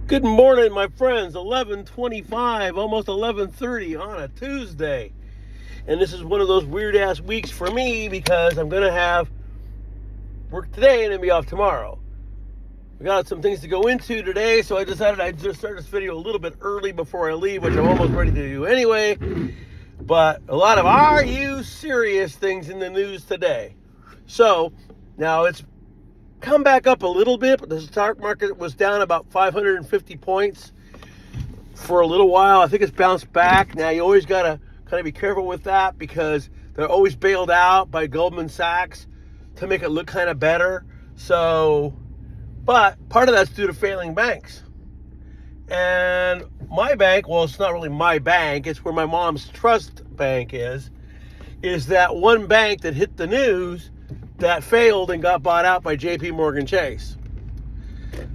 Good morning, my friends. 11:25, almost 11:30 on a Tuesday. And this is one of those weird-ass weeks for me because I'm going to have work today and then be off tomorrow. We got some things to go into today, so I decided I'd just start this video a little bit early before I leave, which I'm almost ready to do anyway. But a lot of are you serious things in the news today. So, now it's come back up a little bit, but the stock market was down about 550 points for a little while. I think it's bounced back. Now, you always got to kind of be careful with that because they're always bailed out by Goldman Sachs to make it look kind of better. So, but part of that's due to failing banks. And my bank, well, it's not really my bank, it's where my mom's trust bank is that one bank that hit the news that failed and got bought out by JP Morgan Chase.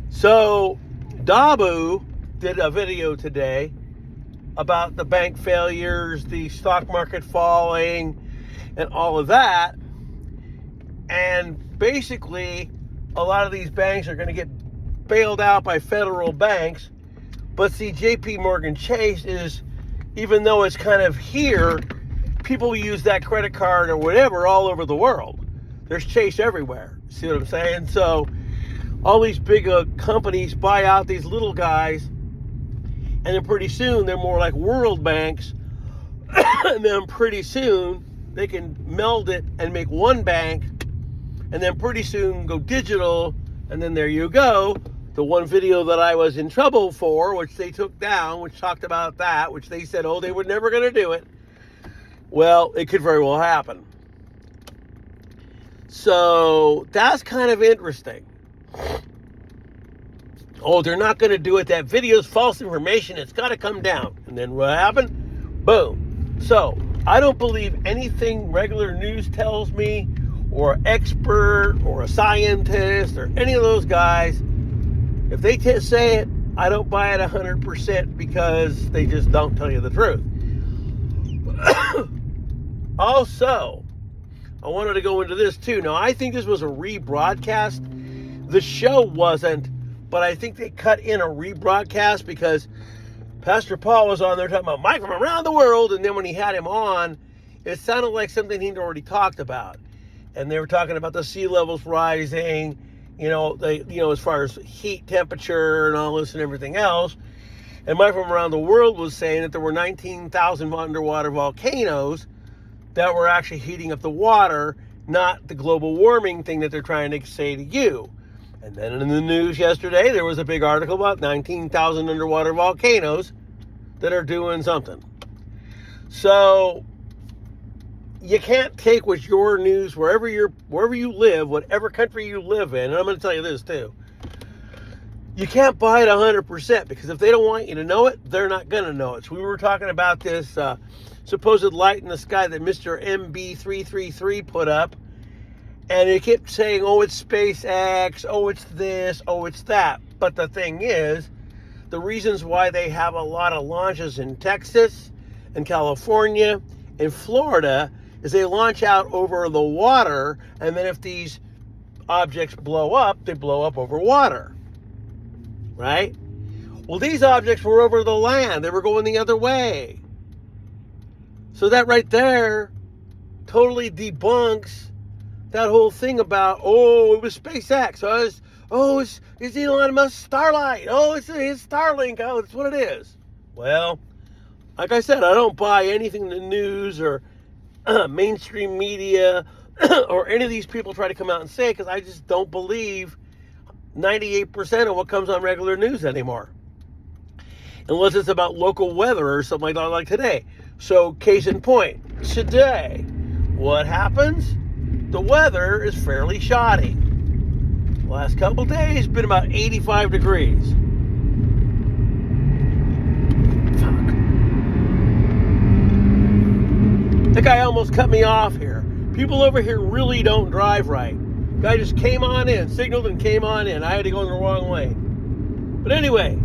So Dabu did a video today about the bank failures, the stock market falling, and all of that. And basically, a lot of these banks are going to get bailed out by federal banks. But see, JP Morgan Chase is, even though it's kind of here, people use that credit card or whatever all over the world. There's Chase everywhere. See what I'm saying? So all these big companies buy out these little guys, and then pretty soon they're more like world banks. And then pretty soon they can meld it and make one bank, and then pretty soon go digital, and then there you go. The one video that I was in trouble for, which they took down, which talked about that, which they said, oh, they were never going to do it. Well, it could very well happen. So that's kind of interesting. Oh, they're not going to do it. That video's false information. It's got to come down. And then what happened? Boom. So I don't believe anything regular news tells me, or expert, or a scientist, or any of those guys. If they say it, I don't buy it 100% because they just don't tell you the truth. Also, I wanted to go into this too. Now, I think this was a rebroadcast. The show wasn't, but I think they cut in a rebroadcast because Pastor Paul was on there talking about Mike from around the world, and then when he had him on, it sounded like something he'd already talked about. And they were talking about the sea levels rising, as far as heat, temperature, and all this and everything else. And Mike from around the world was saying that there were 19,000 underwater volcanoes that were actually heating up the water, not the global warming thing that they're trying to say to you. And then in the news yesterday, there was a big article about 19,000 underwater volcanoes that are doing something. So you can't take what's your news wherever you live, whatever country you live in. And I'm going to tell you this too. You can't buy it 100% because if they don't want you to know it, they're not going to know it. So we were talking about this supposed light in the sky that Mr. MB333 put up. And it kept saying, oh, it's SpaceX, oh, it's this, oh, it's that. But the thing is, the reasons why they have a lot of launches in Texas and California and Florida is they launch out over the water, and then if these objects blow up, they blow up over water, right? Well, these objects were over the land. They were going the other way. So that right there totally debunks that whole thing about, oh, it was SpaceX. It's Elon Musk's Starlight. Oh, it's his Starlink. Oh, that's what it is. Well, like I said, I don't buy anything in the news or mainstream media or any of these people try to come out and say it because I just don't believe 98% of what comes on regular news anymore. Unless it's about local weather or something like today. So, case in point, today, what happens? The weather is fairly shoddy. The last couple days been about 85 degrees. Fuck. The guy almost cut me off here. People over here really don't drive right. Guy just came on in, signaled and came on in. I had to go in the wrong lane. But anyway,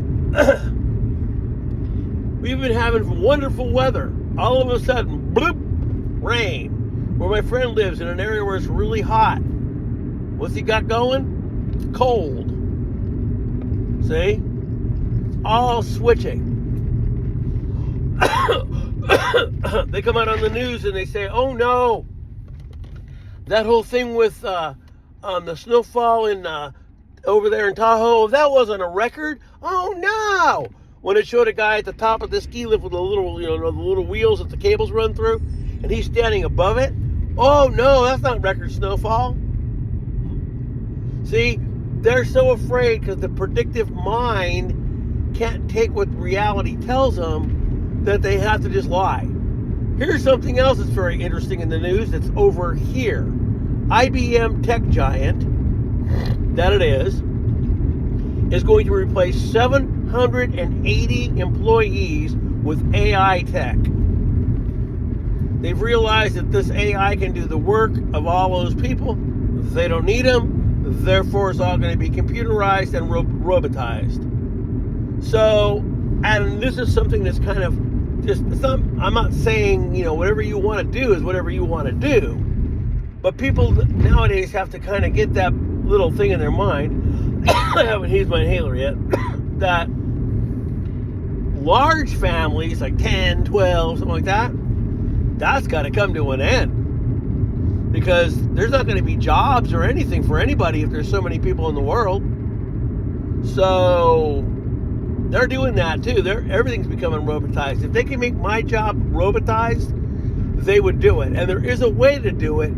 we've been having wonderful weather. All of a sudden, bloop, rain. Where my friend lives in an area where it's really hot. What's he got going? Cold. See? all switching. They come out on the news and they say, oh no, that whole thing with the snowfall in over there in Tahoe, that wasn't a record. Oh no! When it showed a guy at the top of the ski lift with the little, the little wheels that the cables run through, and he's standing above it. Oh no, that's not record snowfall. See, they're so afraid because the predictive mind can't take what reality tells them that they have to just lie. Here's something else that's very interesting in the news that's over here. IBM tech giant, that it is going to replace 780 employees with AI tech. They've realized that this AI can do the work of all those people. They don't need them. Therefore, it's all going to be computerized and robotized. So, and this is something that's kind of just, I'm not saying, whatever you want to do is whatever you want to do. But people nowadays have to kind of get that little thing in their mind. I haven't used my inhaler yet. That large families, like 10, 12, something like that, that's got to come to an end. Because there's not going to be jobs or anything for anybody if there's so many people in the world. So they're doing that too. Everything's becoming robotized. If they can make my job robotized, they would do it. And there is a way to do it,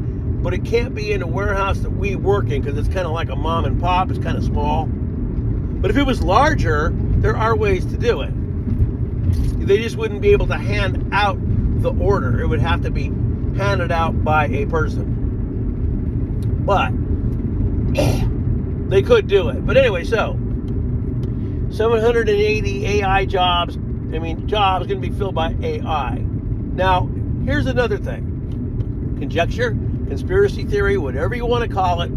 but it can't be in a warehouse that we work in because it's kind of like a mom and pop. It's kind of small. But if it was larger, there are ways to do it. They just wouldn't be able to hand out the order. It would have to be handed out by a person. But they could do it. But anyway, so 780 AI jobs. Jobs going to be filled by AI. Now, here's another thing. Conjecture, conspiracy theory, whatever you want to call it.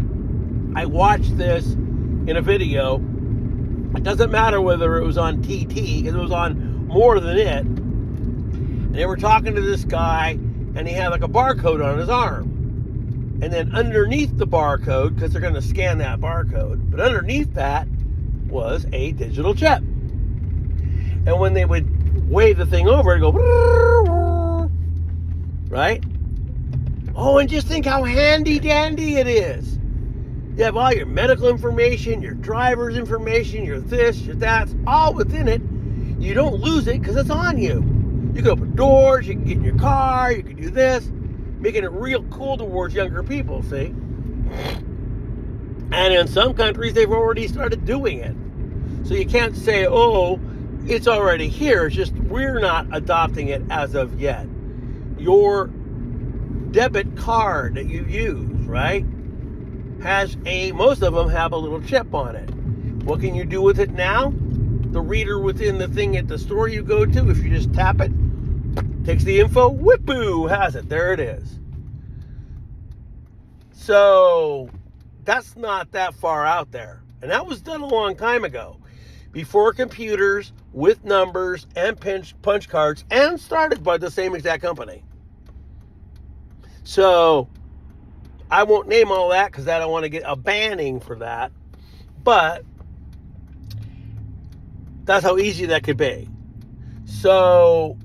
I watched this in a video. It doesn't matter whether it was on TT, because it was on More Than It. And they were talking to this guy, and he had like a barcode on his arm. And then underneath the barcode, because they're going to scan that barcode, but underneath that was a digital chip. And when they would wave the thing over, it'd go, right? Oh, and just think how handy dandy it is. You have all your medical information, your driver's information, your this, your that's, all within it. You don't lose it because it's on you. You can open doors, you can get in your car, you can do this, making it real cool towards younger people, see? And in some countries, they've already started doing it. So you can't say, oh, it's already here. It's just we're not adopting it as of yet. Your debit card that you use, right, most of them have a little chip on it. What can you do with it now? The reader within the thing at the store you go to, if you just tap it, takes the info, whip-boo, has it. There it is. So that's not that far out there. And that was done a long time ago. Before computers, with numbers and punch cards, and started by the same exact company. So I won't name all that because I don't want to get a banning for that. But that's how easy that could be. So,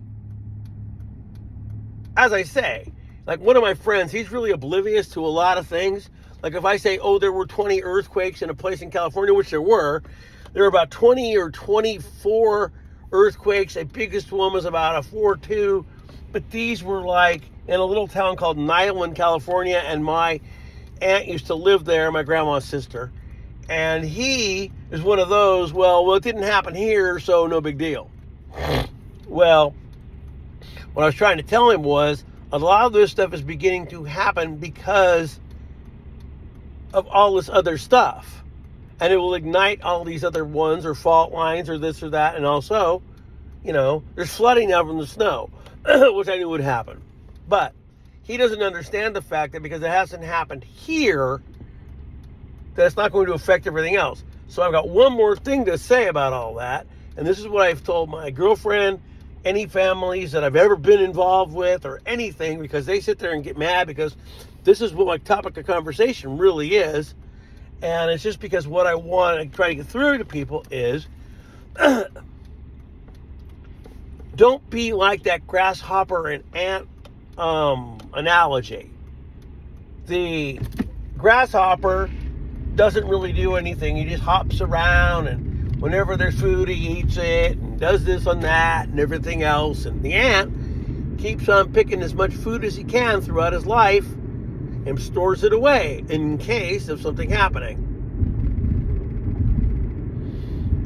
as I say, like one of my friends, he's really oblivious to a lot of things. Like if I say, oh, there were 20 earthquakes in a place in California, which there were about 20 or 24 earthquakes. The biggest one was about a 4.2. But these were like in a little town called Niland, California. And my aunt used to live there, my grandma's sister. And he is one of those, well, it didn't happen here, so no big deal. Well, what I was trying to tell him was a lot of this stuff is beginning to happen because of all this other stuff. And it will ignite all these other ones or fault lines or this or that. And also, there's flooding now from the snow, which I knew would happen. But he doesn't understand the fact that because it hasn't happened here, that it's not going to affect everything else. So I've got one more thing to say about all that. And this is what I've told my girlfriend, any families that I've ever been involved with or anything, because they sit there and get mad because this is what my topic of conversation really is. And it's just because what I want to try to get through to people is Don't be like that grasshopper and ant analogy. The grasshopper doesn't really do anything. He just hops around, and whenever there's food, he eats it and does this and that and everything else. And the ant keeps on picking as much food as he can throughout his life and stores it away in case of something happening.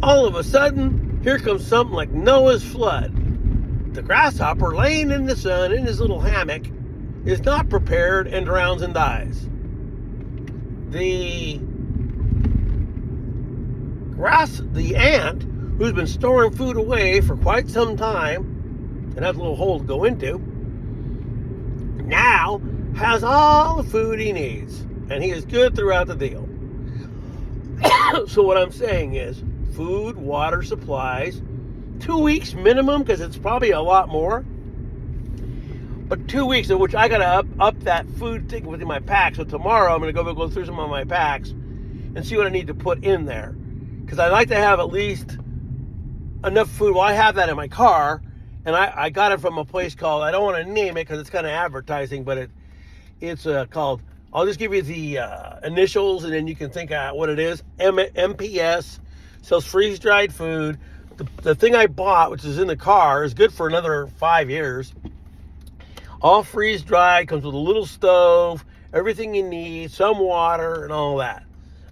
All of a sudden, here comes something like Noah's flood. The grasshopper, laying in the sun in his little hammock, is not prepared and drowns and dies. The ant, who's been storing food away for quite some time, and has a little hole to go into, now has all the food he needs, and he is good throughout the deal. So what I'm saying is, food, water, supplies, 2 weeks minimum, because it's probably a lot more. But 2 weeks in which I gotta up that food thing within my pack. So tomorrow I'm gonna go through some of my packs and see what I need to put in there, because I like to have at least enough food. Well, I have that in my car, and I got it from a place called, I don't want to name it because it's kind of advertising, but it's called, I'll just give you the initials and then you can think out what it is. MPS, sells freeze-dried food. The thing I bought, which is in the car, is good for another 5 years. All freeze-dried, comes with a little stove, everything you need, some water, and all that.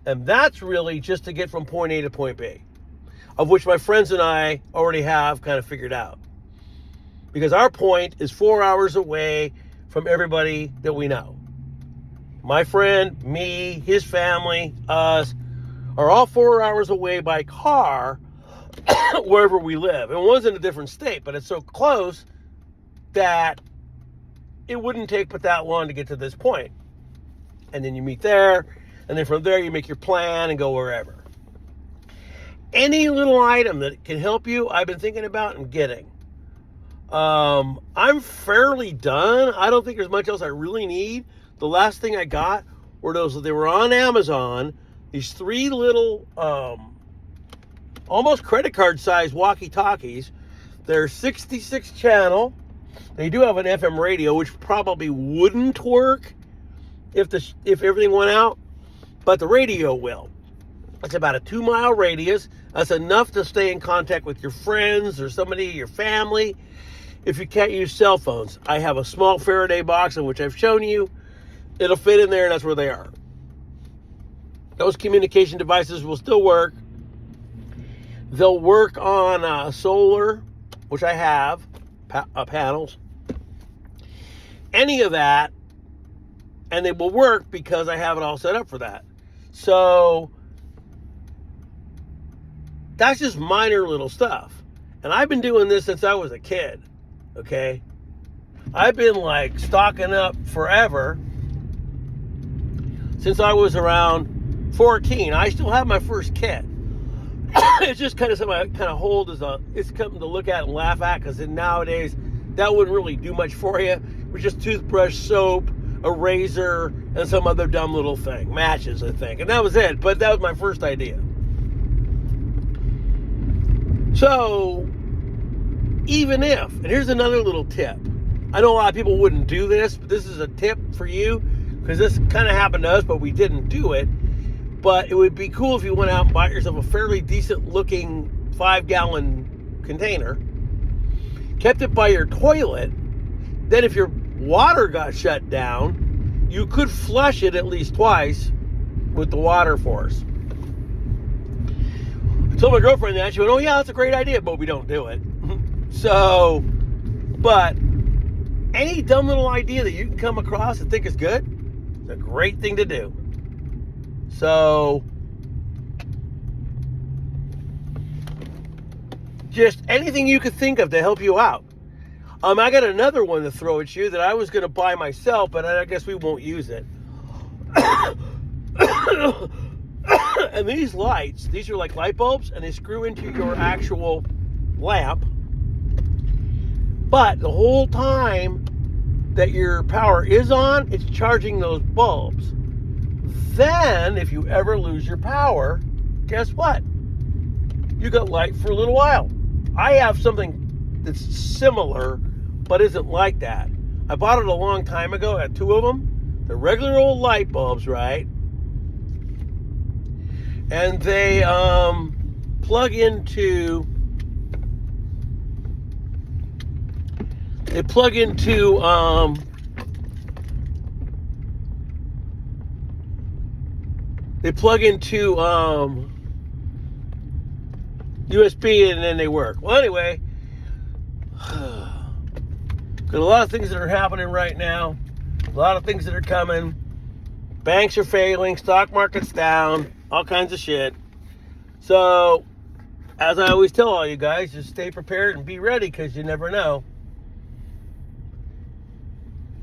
And that's really just to get from point A to point B, of which my friends and I already have kind of figured out. Because our point is 4 hours away from everybody that we know. My friend, me, his family, us, are all 4 hours away by car wherever we live. And one's in a different state, but it's so close that it wouldn't take but that long to get to this point. And then you meet there, and then from there you make your plan and go wherever. Any little item that can help you, I've been thinking about and getting. I'm fairly done. I don't think there's much else I really need. The last thing I got were they were on Amazon, these 3 little, almost credit card size walkie-talkies. They're 66 channel. They do have an FM radio, which probably wouldn't work if everything went out, but the radio will. It's about a 2-mile radius. That's enough to stay in contact with your friends or somebody, your family, if you can't use cell phones. I have a small Faraday box in which I've shown you. It'll fit in there, and that's where they are. Those communication devices will still work. They'll work on solar, which I have, panels. Any of that, and they will work because I have it all set up for that. So that's just minor little stuff. And I've been doing this since I was a kid, okay? I've been like stocking up forever since I was around 14. I still have my first kit. It's just kind of something I kind of hold as it's something to look at and laugh at, because nowadays that wouldn't really do much for you. It was just toothbrush, soap, a razor, and some other dumb little thing. Matches, I think. And that was it. But that was my first idea. So, even if, and here's another little tip. I know a lot of people wouldn't do this, but this is a tip for you, because this kind of happened to us, but we didn't do it. But it would be cool if you went out and bought yourself a fairly decent looking 5-gallon container, kept it by your toilet. Then if your water got shut down, you could flush it at least twice with the water force. I told my girlfriend that. She went, "Oh yeah, that's a great idea," but we don't do it. So, but any dumb little idea that you can come across and think is good, it's a great thing to do. So, just anything you could think of to help you out. I got another one to throw at you that I was going to buy myself, but I guess we won't use it. And these lights, these are like light bulbs, and they screw into your actual lamp. But the whole time that your power is on, it's charging those bulbs. Then, if you ever lose your power, guess what? You got light for a little while. I have something that's similar, but isn't like that. I bought it a long time ago. I had 2 of them. They're regular old light bulbs, right? And they plug into USB, and then they work. Well, anyway, got a lot of things that are happening right now. A lot of things that are coming. Banks are failing. Stock market's down. All kinds of shit. So, as I always tell all you guys, just stay prepared and be ready, because you never know.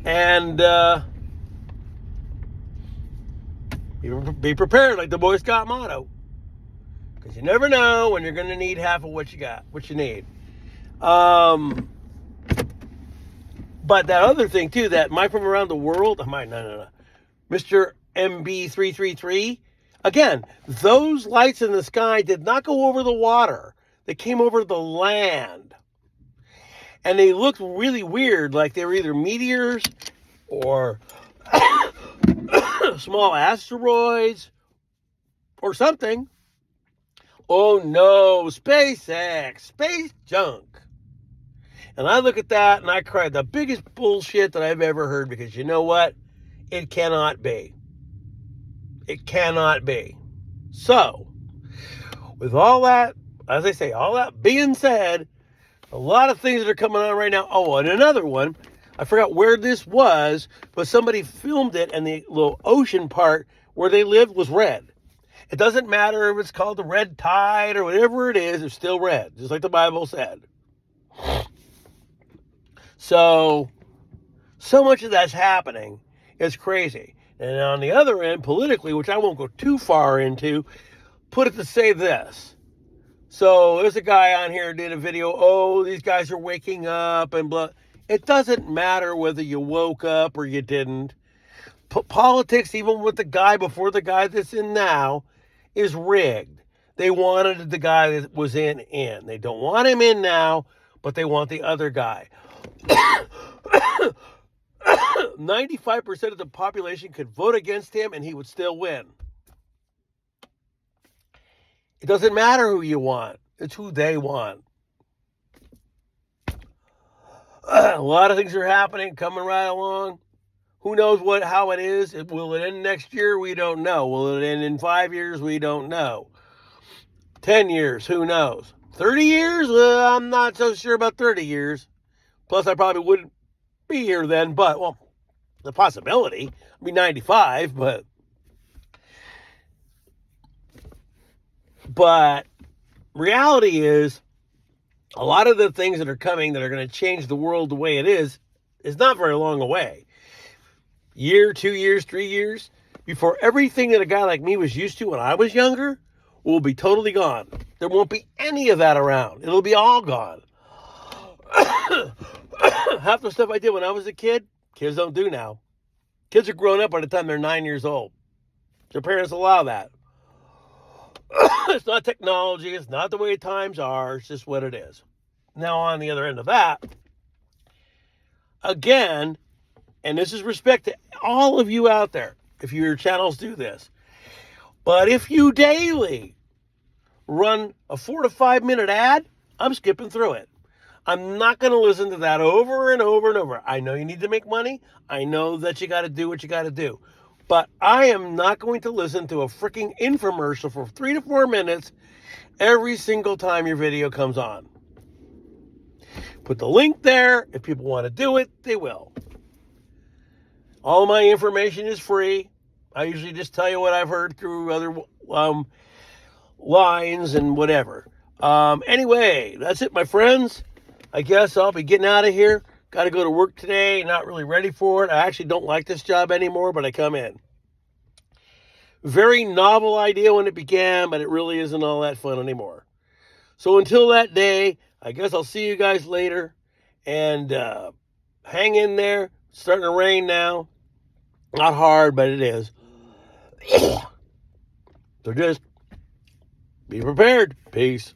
And be prepared, like the Boy Scout motto, because you never know when you're going to need half of what you need. But that other thing too, that Mike from around the world, Mr. MB333, again, those lights in the sky did not go over the water. They came over the land. And they looked really weird, like they were either meteors or small asteroids or something. Oh no, SpaceX, space junk. And I look at that and I cried, the biggest bullshit that I've ever heard, because you know what? It cannot be. It cannot be. So, with all that, as I say, all that being said, a lot of things that are coming on right now. Oh, and another one, I forgot where this was, but somebody filmed it, and the little ocean part where they lived was red. It doesn't matter if it's called the red tide or whatever it is, it's still red, just like the Bible said. So much of that's happening. It's crazy. And on the other end, politically, which I won't go too far into, put it to say this. So there's a guy on here who did a video, oh, these guys are waking up and blah. It doesn't matter whether you woke up or you didn't. Politics, even with the guy before the guy that's in now, is rigged. They wanted the guy that was in. They don't want him in now, but they want the other guy. 95% of the population could vote against him and he would still win. It doesn't matter who you want. It's who they want. A lot of things are happening, coming right along. Who knows how it is? Will it end next year? We don't know. Will it end in 5 years? We don't know. 10 years? Who knows? 30 years? Well, I'm not so sure about 30 years. Plus, I probably wouldn't be here then, but, well, the possibility. I'd be 95, but reality is, a lot of the things that are coming that are going to change the world the way it is not very long away. Year, 2 years, 3 years, before everything that a guy like me was used to when I was younger will be totally gone. There won't be any of that around. It'll be all gone. Half the stuff I did when I was a kid, kids don't do now. Kids are grown up by the time they're 9 years old. Their parents allow that. It's not technology. It's not the way times are. It's just what it is. Now, on the other end of that, again, and this is respect to all of you out there, if your channels do this, but if you daily run a 4 to 5 minute ad, I'm skipping through it. I'm not going to listen to that over and over and over. I know you need to make money. I know that you got to do what you got to do. But I am not going to listen to a freaking infomercial for 3 to 4 minutes every single time your video comes on. Put the link there. If people want to do it, they will. All my information is free. I usually just tell you what I've heard through other lines and whatever. Anyway, that's it, my friends. I guess I'll be getting out of here. Got to go to work today. Not really ready for it. I actually don't like this job anymore, but I come in. Very novel idea when it began, but it really isn't all that fun anymore. So until that day, I guess I'll see you guys later. And hang in there. It's starting to rain now. Not hard, but it is. So just be prepared. Peace.